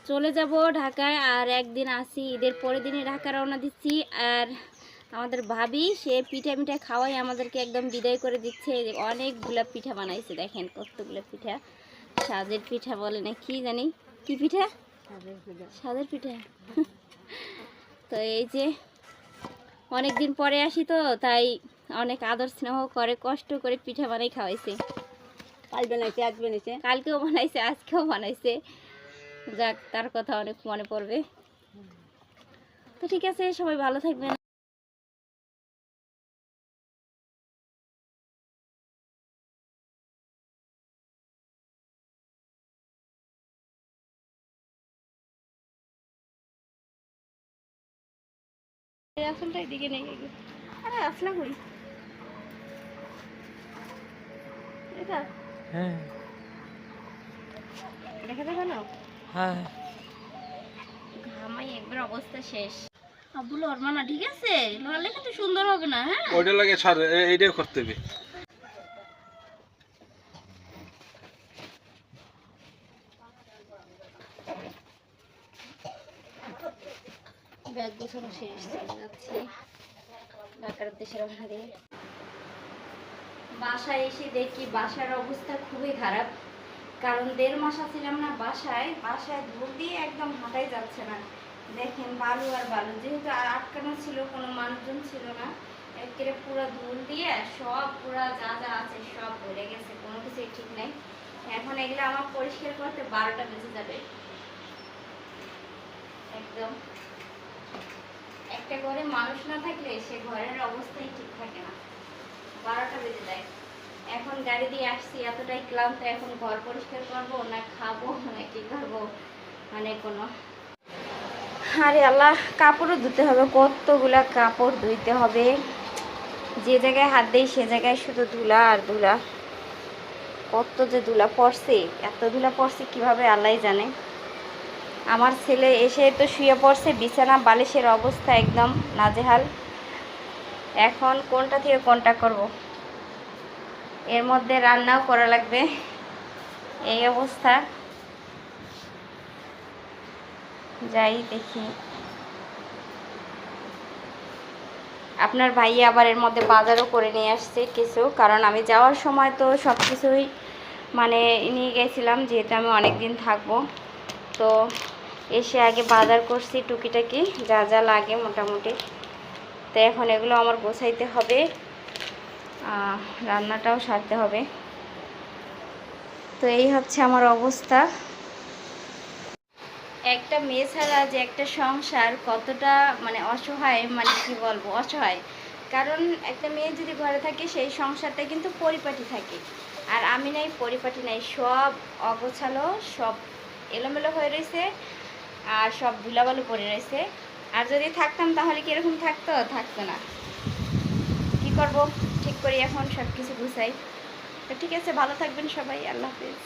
চলে যাব ঢাকায়, আর একদিন আসি, ঈদের পরের দিনই ঢাকা রওনা দিচ্ছি। আর আমাদের ভাবি সে পিঠা মিঠা খাওয়াই আমাদেরকে একদম বিদায় করে দিচ্ছে। অনেকগুলা পিঠা বানাইছে, দেখেন কতগুলো পিঠা। সাজের পিঠা বলে না কি জানি, কি পিঠা? সাজের পিঠা। তো এই যে অনেক দিন পরে আসি, তো তাই অনেক আদর স্নেহ করে কষ্ট করে পিঠা বানাই খাওয়াইছে। কাল বানাইছে, আজ বানাইছে, কালকেও বানাইছে, আজকেও বানাইছে। যাক, তার কথা অনেক মনে পড়বে। তো ঠিক আছে, সবাই ভালো থাকবেন। আসলটা এদিকে নেই, আরে আসলা কই এটা? হ্যাঁ দেখা যাবে না? হ্যাঁ ঘামাই একবার অবস্থা শেষ। আব্বু লড়মা না, ঠিক আছে? লড়লে কিন্তু সুন্দর হবে না। হ্যাঁ, ওইটা লাগে ছাড়, এইটাই করতে হবে। ব্যাগ গোছানো শেষ, চলে যাচ্ছি ঢাকার উদ্দেশ্যে রওনা দিয়ে। বাসায় এসে দেখি বাসার অবস্থা খুবই খারাপ, কারণ 1.5 মাস ছিলাম না বাসায়। ধুল দিয়ে একদম হাঁটাই যাচ্ছে না। দেখেন বালু আর বালু, যেহেতু আর আটকানো ছিল, কোনো মানুষজন ছিল না, একেবারে পুরো ধুল দিয়ে সব পুরা যা যা আছে সব ভরে গেছে, কোনো কিছুই ঠিক নেই। এখন এগুলো আমার পরিষ্কার করতে 12টা বেজে যাবে। একদম একটা ঘরে মানুষ না থাকলে সে ঘরের অবস্থাই ঠিক থাকে না, 12টা বেজে যায়। এখন গাড়ি দিয়ে আসছি, এতটাই ক্লান্ত, এখন ঘর পরিষ্কার করবো না খাবো না কি করবো, মানে কোনো। আরে আল্লাহ, কাপড়ও ধুতে হবে, কতগুলা কাপড় ধুইতে হবে। যে জায়গায় হাত দেই সে জায়গায় শুধু ধুলা আর ধুলা। কত যে ধুলা পড়ছে, এত ধুলা পড়ছে কিভাবে আল্লাহই জানে। আমার ছেলে এসে তো শুয়ে পড়ছে, বিছানা বালিশের অবস্থা একদম নাজেহাল। এখন কোনটা থেকে কোনটা করব, এর মধ্যে রান্নাও করা লাগবে, এই অবস্থা। যাই দেখি। আপনার ভাই আবার এর মধ্যে বাজারও করে নিয়ে আসছে কিছু, কারণ আমি যাওয়ার সময় তো সব কিছুই মানে নিয়ে গেছিলাম, যেহেতু আমি অনেক দিন থাকবো। তো এসে আগে বাজার করছি টুকিটাকি যা যা লাগে মোটামুটি। তো এখন এগুলো আমার গোছাইতে হবে, রান্নাটাও সারতে হবে। তো এই হচ্ছে আমার অবস্থা। একটা মেয়ে ছাড়া যে একটা সংসার কতটা মানে অসহায়, মানে কি বলবো, অসহায়। কারণ একটা মেয়ে যদি ঘরে থাকে সেই সংসারটা কিন্তু পরিপাটি থাকে, আর আমি নাই, পরিপাটি নাই, সব অগোছালো, সব এলোমেলো হয়ে রয়েছে, আর সব ধুলাবালু পড়ে রয়েছে। আর যদি থাকতাম তাহলে কি এরকম থাকতো না। কি করব, ঠিক করি এখন সব কিছু গুছাই। তো ঠিক আছে, ভালো থাকবেন সবাই, আল্লাহ হাফেজ।